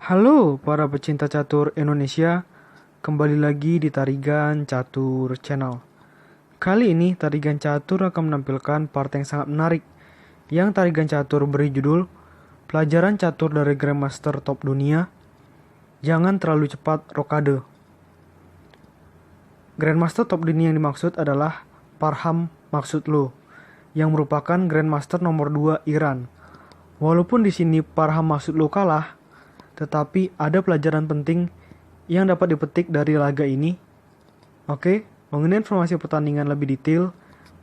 Halo para pecinta catur Indonesia, kembali lagi di Tarigan Catur Channel. Kali ini Tarigan Catur akan menampilkan part yang sangat menarik, yang Tarigan Catur beri judul Pelajaran Catur dari Grandmaster Top Dunia, Jangan Terlalu Cepat Rokade. Grandmaster Top Dunia yang dimaksud adalah Parham Maksudlo, yang merupakan Grandmaster nomor 2 Iran. Walaupun di sini Parham Maksudlo kalah, tetapi ada pelajaran penting yang dapat dipetik dari laga ini. Oke, mengenai informasi pertandingan lebih detail,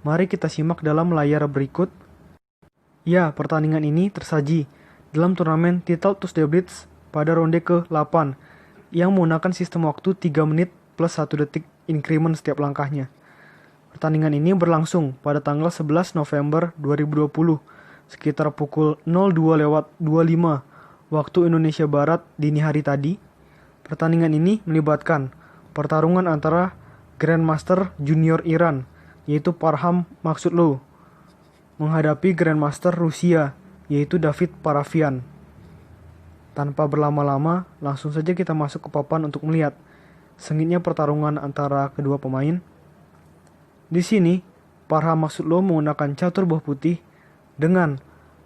mari kita simak dalam layar berikut. Ya, pertandingan ini tersaji dalam turnamen Title Tuesday Blitz pada ronde ke-8 yang menggunakan sistem waktu 3 menit plus 1 detik increment setiap langkahnya. Pertandingan ini berlangsung pada tanggal 11 November 2020 sekitar pukul 02.25 waktu Indonesia Barat dini hari tadi. Pertandingan ini melibatkan pertarungan antara Grandmaster Junior Iran, yaitu Parham Maksudlo, menghadapi Grandmaster Rusia, yaitu David Parafian. Tanpa berlama-lama, langsung saja kita masuk ke papan untuk melihat sengitnya pertarungan antara kedua pemain. Di sini, Parham Maksudlo menggunakan catur buah putih dengan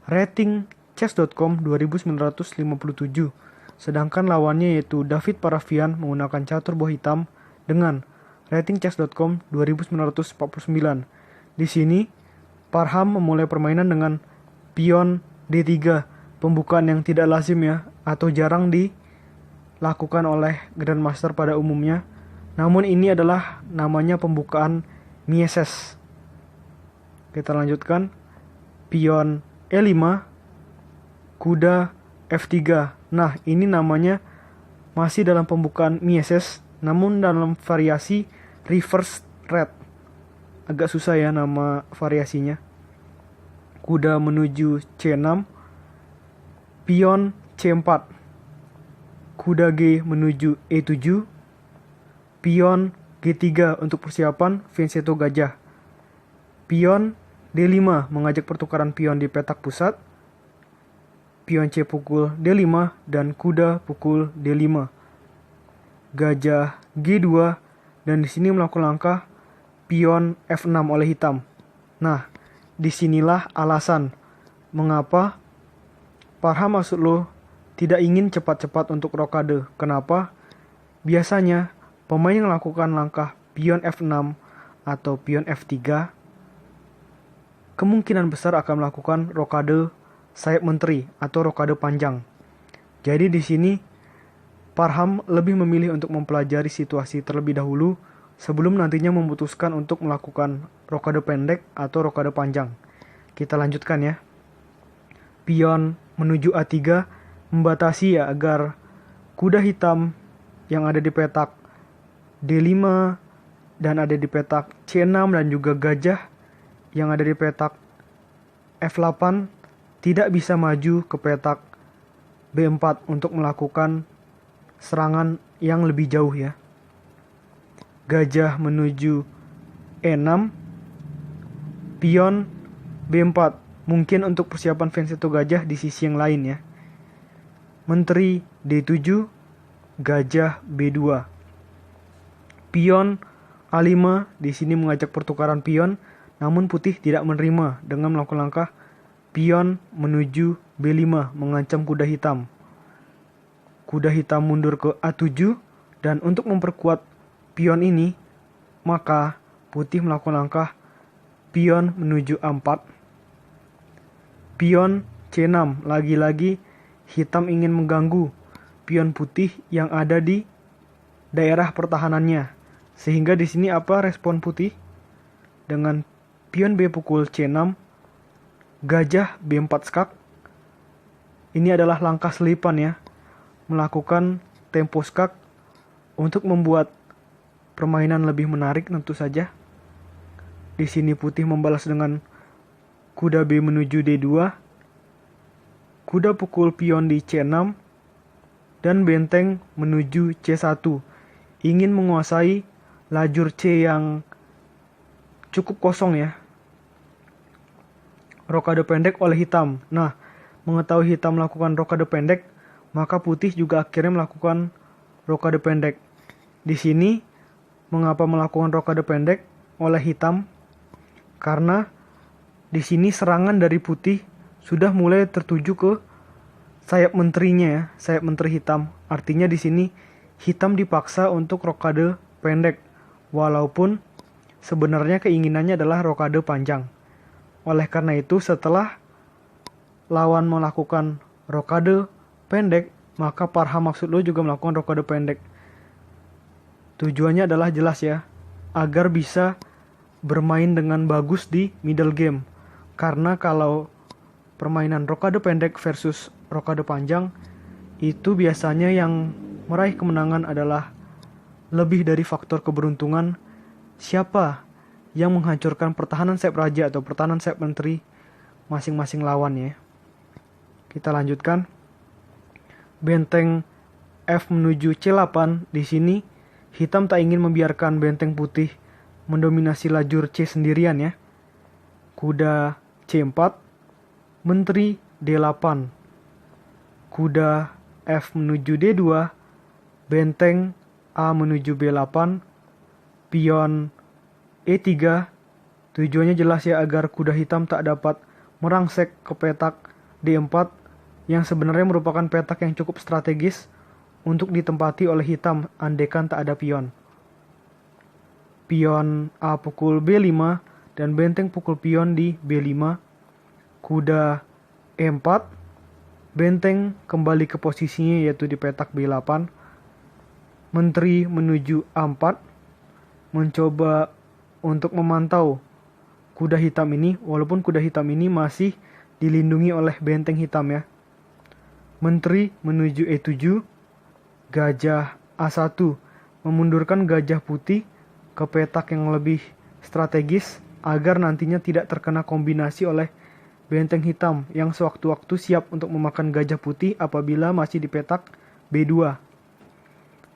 rating chess.com 2957, sedangkan lawannya yaitu David Parafian menggunakan catur buah hitam dengan rating chess.com 2949. Di sini, Parham memulai permainan dengan pion D3, pembukaan yang tidak lazim ya, atau jarang dilakukan oleh Grandmaster pada umumnya. Namun ini adalah namanya pembukaan Mieses. Kita lanjutkan, pion E5, kuda F3. Nah, ini namanya masih dalam pembukaan Mieses, namun dalam variasi reverse red. Agak susah ya nama variasinya. Kuda menuju C6, pion C4, kuda G menuju E7, pion G3 untuk persiapan fianchetto gajah. Pion D5 mengajak pertukaran pion di petak pusat. Pion C pukul D5 dan kuda pukul D5. Gajah G2 dan di sini melakukan langkah pion F6 oleh hitam. Nah, disinilah alasan mengapa Parham Maksudlo tidak ingin cepat-cepat untuk rokade. Kenapa? Biasanya pemain yang melakukan langkah pion F6 atau pion F3 kemungkinan besar akan melakukan rokade sayap menteri atau rokade panjang. Jadi di sini Parham lebih memilih untuk mempelajari situasi terlebih dahulu sebelum nantinya memutuskan untuk melakukan rokade pendek atau rokade panjang. Kita lanjutkan ya. Pion menuju A3 membatasi ya agar kuda hitam yang ada di petak D5 dan ada di petak C6 dan juga gajah yang ada di petak F8 tidak bisa maju ke petak B4 untuk melakukan serangan yang lebih jauh ya. Gajah menuju E6, pion B4, mungkin untuk persiapan fianchetto gajah di sisi yang lain ya. Menteri D7, gajah B2. Pion A5 di sini mengajak pertukaran pion, namun putih tidak menerima dengan melakukan langkah pion menuju B5 mengancam kuda hitam. Kuda hitam mundur ke A7 dan untuk memperkuat pion ini, maka putih melakukan langkah pion menuju A4. Pion C6, lagi-lagi hitam ingin mengganggu pion putih yang ada di daerah pertahanannya. Sehingga di sini apa respon putih? Dengan pion B pukul C6, gajah B4 skak. Ini adalah langkah selipan ya, melakukan tempo skak untuk membuat permainan lebih menarik tentu saja. Di sini putih membalas dengan kuda B menuju D2, kuda pukul pion di C6, dan benteng menuju C1. Ingin menguasai lajur C yang cukup kosong ya. Rokade pendek oleh hitam. Nah, mengetahui hitam melakukan rokade pendek, maka putih juga akhirnya melakukan rokade pendek. Di sini mengapa melakukan rokade pendek oleh hitam? Karena di sini serangan dari putih sudah mulai tertuju ke sayap menterinya ya, sayap menteri hitam. Artinya di sini hitam dipaksa untuk rokade pendek, walaupun sebenarnya keinginannya adalah rokade panjang. Oleh karena itu, setelah lawan melakukan rokade pendek, maka Parham Maksudlo juga melakukan rokade pendek. Tujuannya adalah jelas ya, agar bisa bermain dengan bagus di middle game. Karena kalau permainan rokade pendek versus rokade panjang, itu biasanya yang meraih kemenangan adalah lebih dari faktor keberuntungan siapa yang menghancurkan pertahanan sayap raja atau pertahanan sayap menteri masing-masing lawan ya. Kita lanjutkan. Benteng F menuju C8. Di sini hitam tak ingin membiarkan benteng putih mendominasi lajur C sendirian ya. Kuda C4, menteri D8. Kuda F menuju D2, benteng A menuju B8, pion E3. Tujuannya jelas ya, agar kuda hitam tak dapat merangsek ke petak D4 yang sebenarnya merupakan petak yang cukup strategis untuk ditempati oleh hitam andaikan tak ada pion. Pion A pukul B5 dan benteng pukul pion di B5. Kuda E4, benteng kembali ke posisinya yaitu di petak B8. Menteri menuju A4, mencoba untuk memantau kuda hitam ini, walaupun kuda hitam ini masih dilindungi oleh benteng hitam ya. Menteri menuju E7, gajah A1 memundurkan gajah putih ke petak yang lebih strategis agar nantinya tidak terkena kombinasi oleh benteng hitam yang sewaktu-waktu siap untuk memakan gajah putih apabila masih di petak B2.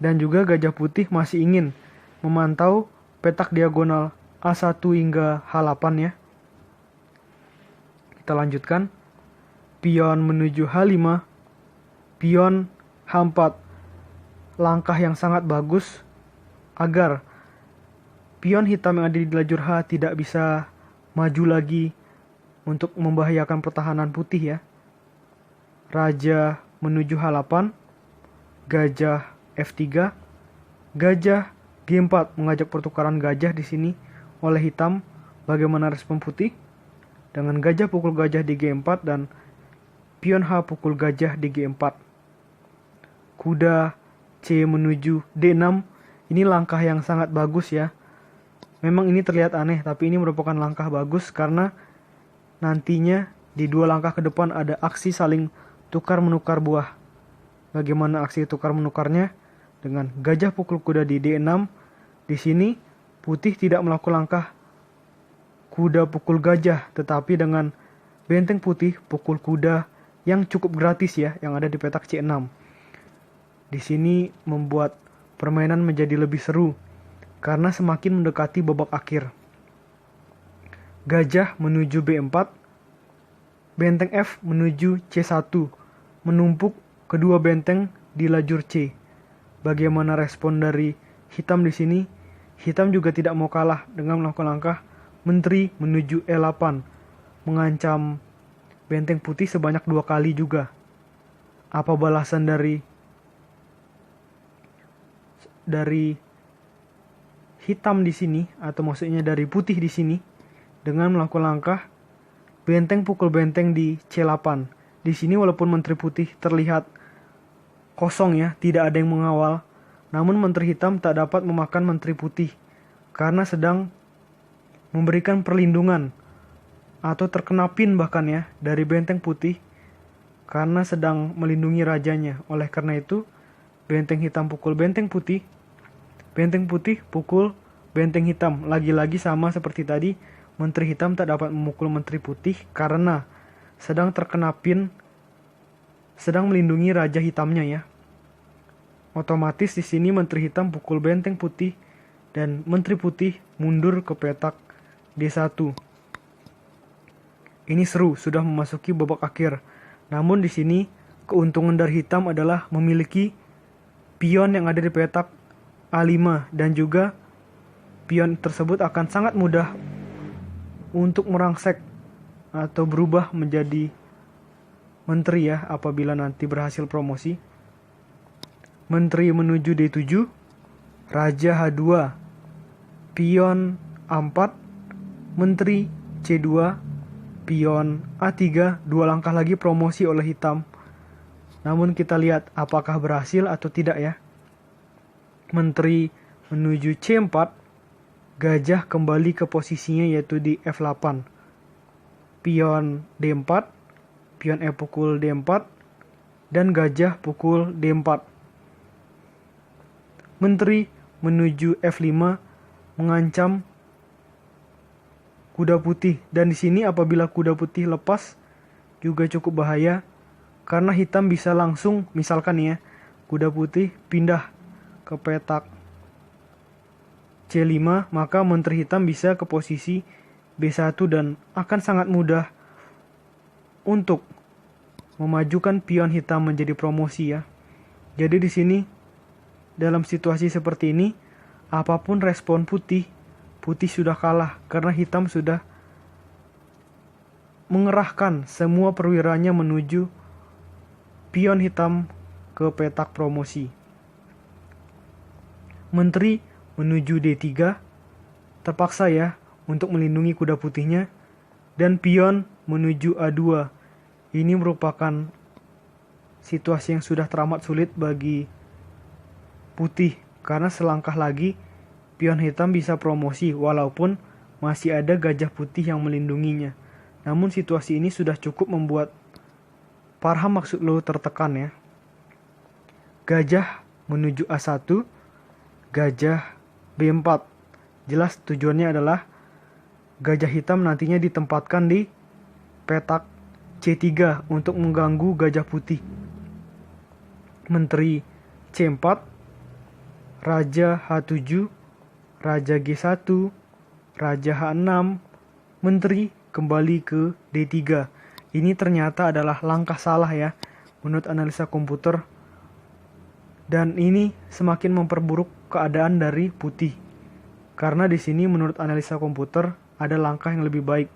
Dan juga gajah putih masih ingin memantau petak diagonal A1 hingga H8 ya. Kita lanjutkan. Pion menuju H5, pion H4. Langkah yang sangat bagus agar pion hitam yang ada di lajur H tidak bisa maju lagi untuk membahayakan pertahanan putih ya. Raja menuju H8, gajah F3, gajah G4 mengajak pertukaran gajah di sini oleh hitam. Bagaimana respon putih? Dengan gajah pukul gajah di G4 dan pion H pukul gajah di G4. Kuda C menuju D6. Ini langkah yang sangat bagus ya. Memang ini terlihat aneh, tapi ini merupakan langkah bagus karena nantinya di dua langkah ke depan ada aksi saling tukar-menukar buah. Bagaimana aksi tukar-menukarnya? Dengan gajah pukul kuda di D6. Di sini putih tidak melakukan langkah kuda pukul gajah, tetapi dengan benteng putih pukul kuda yang cukup gratis ya, yang ada di petak C6. Di sini membuat permainan menjadi lebih seru karena semakin mendekati babak akhir. Gajah menuju B4, benteng F menuju C1, menumpuk kedua benteng di lajur C. Bagaimana respon dari hitam di sini? Hitam juga tidak mau kalah dengan melakukan langkah menteri menuju E8, mengancam benteng putih sebanyak 2 kali juga. Apa balasan dari hitam di sini, atau maksudnya dari putih di sini, dengan melakukan langkah benteng pukul benteng di C8. Di sini walaupun menteri putih terlihat kosong ya, tidak ada yang mengawal, namun menteri hitam tak dapat memakan menteri putih karena sedang memberikan perlindungan atau terkena pin bahkan ya dari benteng putih karena sedang melindungi rajanya. Oleh karena itu, benteng hitam pukul benteng putih pukul benteng hitam. Lagi-lagi sama seperti tadi, menteri hitam tak dapat memukul menteri putih karena sedang terkena pin, sedang melindungi raja hitamnya ya. Otomatis di sini menteri hitam pukul benteng putih dan menteri putih mundur ke petak D1. Ini seru, sudah memasuki babak akhir. Namun di sini keuntungan dari hitam adalah memiliki pion yang ada di petak A5 dan juga pion tersebut akan sangat mudah untuk merangsek atau berubah menjadi menteri ya apabila nanti berhasil promosi. Menteri menuju D7, Raja H2, pion A4, Menteri C2, pion A3, 2 langkah lagi promosi oleh hitam. Namun kita lihat apakah berhasil atau tidak ya. Menteri menuju C4, gajah kembali ke posisinya yaitu di F8. Pion D4, pion E pukul D4, dan gajah pukul D4. Menteri menuju F5 mengancam kuda putih, dan di sini apabila kuda putih lepas juga cukup bahaya karena hitam bisa langsung misalkan ya kuda putih pindah ke petak C5, maka menteri hitam bisa ke posisi B1 dan akan sangat mudah untuk memajukan pion hitam menjadi promosi ya. Jadi di sini dalam situasi seperti ini, apapun respon putih sudah kalah karena hitam sudah mengerahkan semua perwiranya menuju pion hitam ke petak promosi. Menteri menuju D3, terpaksa ya untuk melindungi kuda putihnya, dan pion menuju A2. Ini merupakan situasi yang sudah teramat sulit bagi putih karena selangkah lagi pion hitam bisa promosi walaupun masih ada gajah putih yang melindunginya. Namun situasi ini sudah cukup membuat Parham Maksudlo tertekan ya. Gajah menuju A1, gajah B4. Jelas tujuannya adalah gajah hitam nantinya ditempatkan di petak C3 untuk mengganggu gajah putih. Menteri C4, Raja H7, Raja G1, Raja H6, Menteri kembali ke D3. Ini ternyata adalah langkah salah ya menurut analisa komputer. Dan ini semakin memperburuk keadaan dari putih. Karena di sini menurut analisa komputer ada langkah yang lebih baik,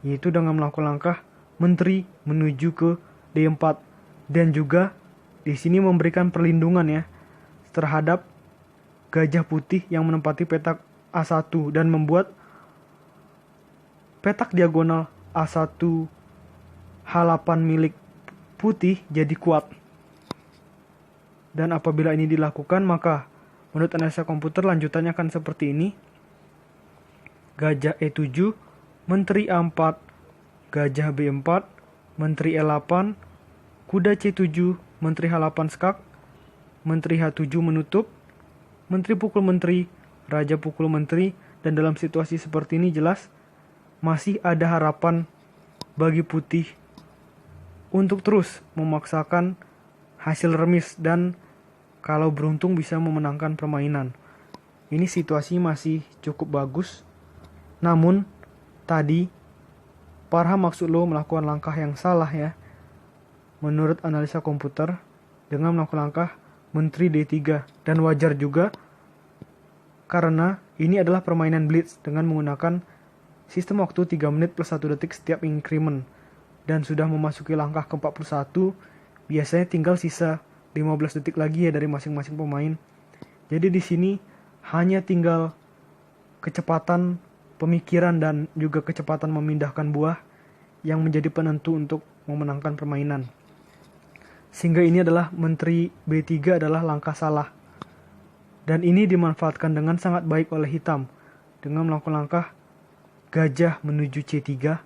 yaitu dengan melakukan langkah menteri menuju ke D4 dan juga di sini memberikan perlindungan ya terhadap gajah putih yang menempati petak A1 dan membuat petak diagonal A1 H8 milik putih jadi kuat. Dan apabila ini dilakukan, maka menurut analisa komputer lanjutannya akan seperti ini. Gajah E7, Menteri A4, Gajah B4, Menteri E8, Kuda C7, Menteri H8 skak, Menteri H7 menutup, Menteri pukul Menteri, Raja pukul Menteri, dan dalam situasi seperti ini jelas masih ada harapan bagi putih untuk terus memaksakan hasil remis dan kalau beruntung bisa memenangkan permainan. Ini situasi masih cukup bagus. Namun tadi Parham Maksudlo melakukan langkah yang salah ya. Menurut analisa komputer dengan melakukan langkah Menteri D3 dan wajar juga karena ini adalah permainan blitz dengan menggunakan sistem waktu 3 menit plus 1 detik setiap increment dan sudah memasuki langkah ke-41. Biasanya tinggal sisa 15 detik lagi ya dari masing-masing pemain. Jadi di sini hanya tinggal kecepatan pemikiran dan juga kecepatan memindahkan buah yang menjadi penentu untuk memenangkan permainan. Sehingga ini adalah Menteri B3 adalah langkah salah. Dan ini dimanfaatkan dengan sangat baik oleh hitam dengan melakukan langkah gajah menuju C3.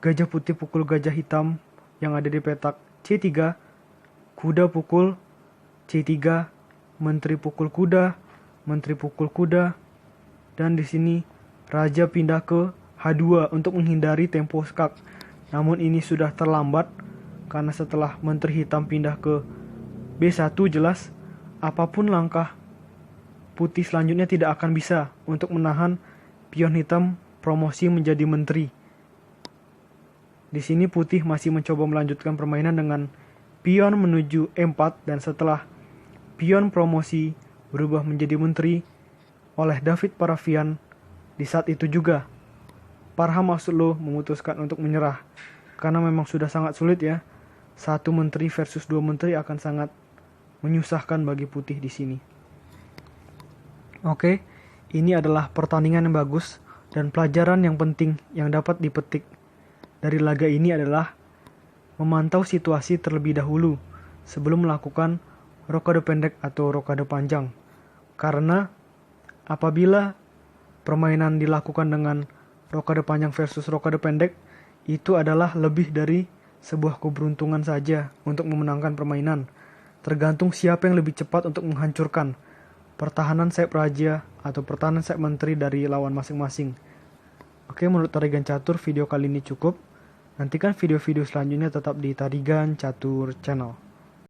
Gajah putih pukul gajah hitam yang ada di petak C3. Kuda pukul C3, Menteri pukul kuda, Menteri pukul kuda. Dan di sini Raja pindah ke H2 untuk menghindari tempo skak. Namun ini sudah terlambat karena setelah Menteri hitam pindah ke B1 jelas apapun langkah putih selanjutnya tidak akan bisa untuk menahan pion hitam promosi menjadi menteri. Di sini putih masih mencoba melanjutkan permainan dengan pion menuju E4 dan setelah pion promosi berubah menjadi menteri oleh David Parafian. Di saat itu juga Parham Maksudlo memutuskan untuk menyerah karena memang sudah sangat sulit ya. Satu menteri versus dua menteri akan sangat menyusahkan bagi putih di sini. Oke, ini adalah pertandingan yang bagus dan pelajaran yang penting yang dapat dipetik dari laga ini adalah memantau situasi terlebih dahulu sebelum melakukan rokade pendek atau rokade panjang. Karena apabila permainan dilakukan dengan rokade panjang versus rokade pendek, itu adalah lebih dari sebuah keberuntungan saja untuk memenangkan permainan. Tergantung siapa yang lebih cepat untuk menghancurkan pertahanan sayap raja atau pertahanan sayap menteri dari lawan masing-masing. Oke, menurut Tarigan Catur video kali ini cukup. Nantikan video-video selanjutnya tetap di Tarigan Catur Channel.